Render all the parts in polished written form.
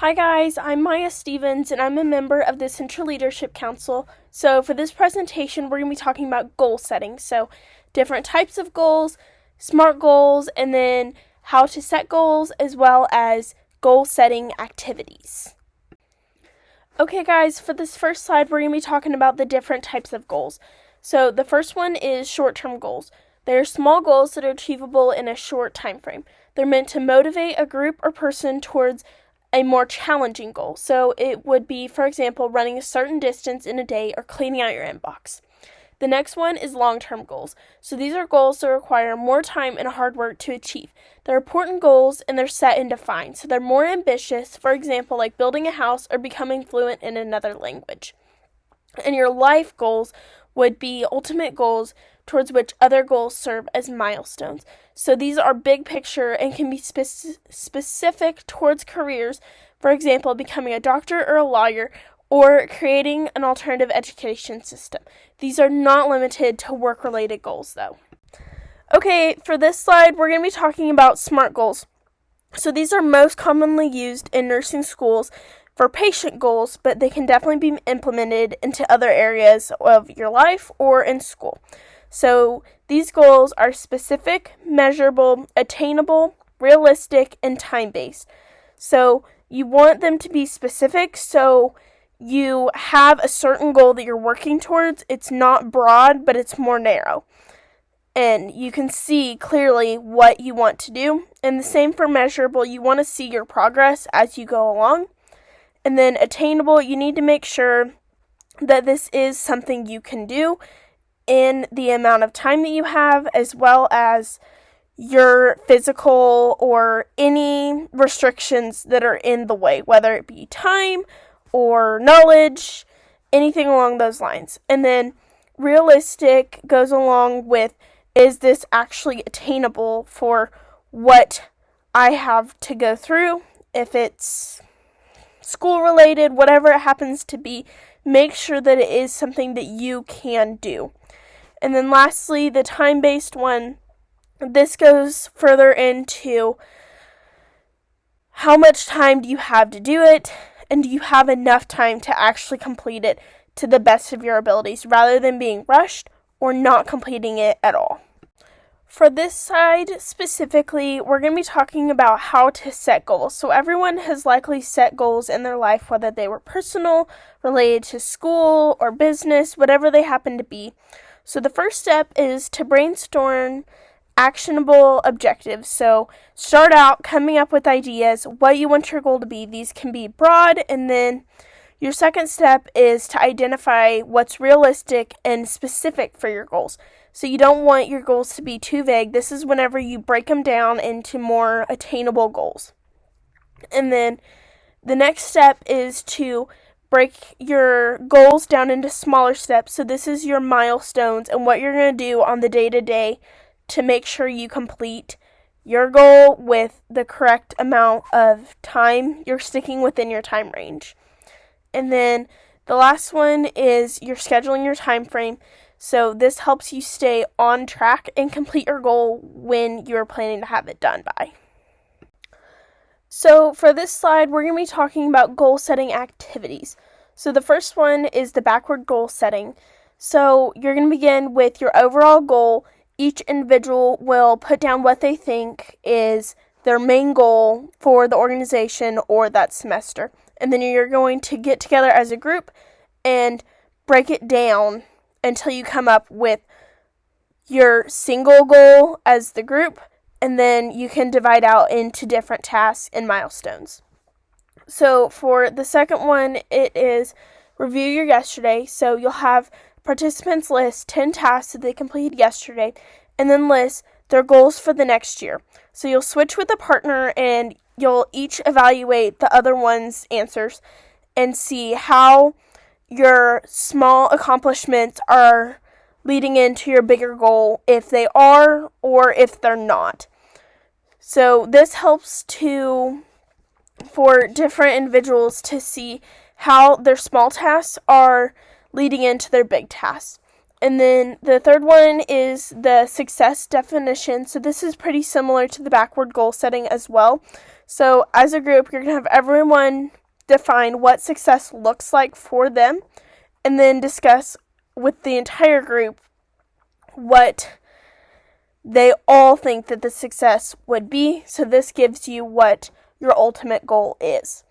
Hi guys, I'm Maya Stevens and I'm a member of the Central Leadership Council. So for this presentation, we're going to be talking about goal setting. So different types of goals, SMART goals, and then how to set goals as well as goal setting activities. Okay guys, for this first slide, we're going to be talking about the different types of goals. So the first one is short-term goals. They're small goals that are achievable in a short time frame. They're meant to motivate a group or person towards a more challenging goal. So it would be, for example, running a certain distance in a day or cleaning out your inbox. The next one is long-term goals. So these are goals that require more time and hard work to achieve. They're important goals and they're set and defined. So they're more ambitious, for example, like building a house or becoming fluent in another language. And your life goals would be ultimate goals towards which other goals serve as milestones. So these are big picture and can be specific towards careers, for example, becoming a doctor or a lawyer, or creating an alternative education system. These are not limited to work-related goals, though. Okay, for this slide, we're going to be talking about SMART goals. So these are most commonly used in nursing schools for patient goals, but they can definitely be implemented into other areas of your life or in school. So these goals are specific, measurable, attainable, realistic, and time-based. So you want them to be specific, so you have a certain goal that you're working towards. It's not broad, but it's more narrow. And you can see clearly what you want to do. And the same for measurable. You want to see your progress as you go along. And then attainable, you need to make sure that this is something you can do in the amount of time that you have, as well as your physical or any restrictions that are in the way, whether it be time or knowledge, anything along those lines. And then realistic goes along with, is this actually attainable for what I have to go through? If it's school related, whatever it happens to be, make sure that it is something that you can do. And then lastly, the time-based one, this goes further into how much time do you have to do it, and do you have enough time to actually complete it to the best of your abilities, rather than being rushed or not completing it at all. For this side specifically, we're going to be talking about how to set goals. So everyone has likely set goals in their life, whether they were personal, related to school, or business, whatever they happen to be. So the first step is to brainstorm actionable objectives. So start out coming up with ideas, what you want your goal to be. These can be broad, and then your second step is to identify what's realistic and specific for your goals. So you don't want your goals to be too vague. This is whenever you break them down into more attainable goals. And then the next step is to break your goals down into smaller steps. So this is your milestones and what you're going to do on the day-to-day to make sure you complete your goal with the correct amount of time. You're sticking within your time range. And then the last one is you're scheduling your time frame. So this helps you stay on track and complete your goal when you're planning to have it done by. So for this slide, we're going to be talking about goal setting activities. So the first one is the backward goal setting. So you're going to begin with your overall goal. Each individual will put down what they think is their main goal for the organization or that semester. And then you're going to get together as a group and break it down until you come up with your single goal as the group. And then you can divide out into different tasks and milestones. So for the second one, it is review your yesterday. So you'll have participants list 10 tasks that they completed yesterday and then list their goals for the next year. So you'll switch with a partner and you'll each evaluate the other one's answers and see how your small accomplishments are leading into your bigger goal, if they are or if they're not. So this helps for different individuals to see how their small tasks are leading into their big tasks. And then the third one is the success definition. So this is pretty similar to the backward goal setting as well. So as a group, you're going to have everyone define what success looks like for them, and then discuss with the entire group what they all think that the success would be. So this gives you what your ultimate goal is.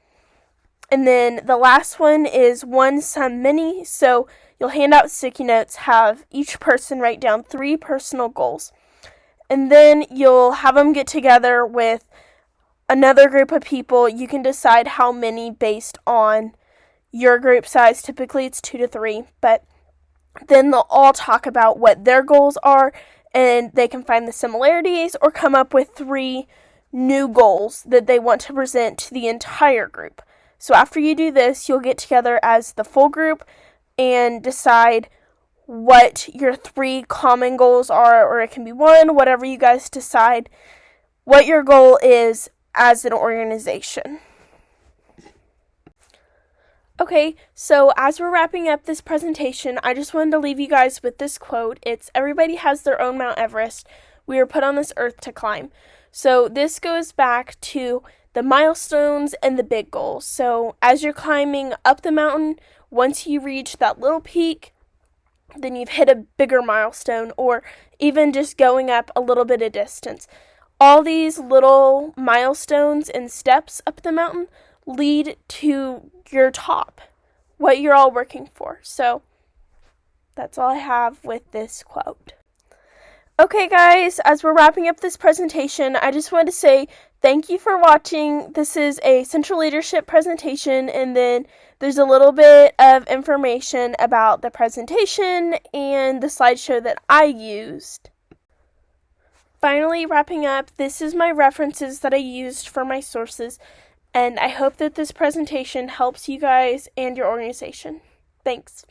And then the last one is one, some, many. So you'll hand out sticky notes, have each person write down 3 personal goals. And then you'll have them get together with another group of people. You can decide how many based on your group size. Typically it's 2 to 3, but then they'll all talk about what their goals are, and they can find the similarities or come up with 3 new goals that they want to present to the entire group. So after you do this, you'll get together as the full group and decide what your 3 common goals are, or it can be 1, whatever you guys decide, what your goal is as an organization. Okay, so as we're wrapping up this presentation, I just wanted to leave you guys with this quote. It's, everybody has their own Mount Everest. We are put on this earth to climb. So this goes back to the milestones and the big goals. So as you're climbing up the mountain, once you reach that little peak, then you've hit a bigger milestone, or even just going up a little bit of distance. All these little milestones and steps up the mountain lead to your top, what you're all working for. So that's all I have with this quote. Okay guys, as we're wrapping up this presentation, I just wanted to say thank you for watching. This is a Central Leadership presentation, and then there's a little bit of information about the presentation and the slideshow that I used. Finally, wrapping up, this is my references that I used for my sources, and I hope that this presentation helps you guys and your organization. Thanks.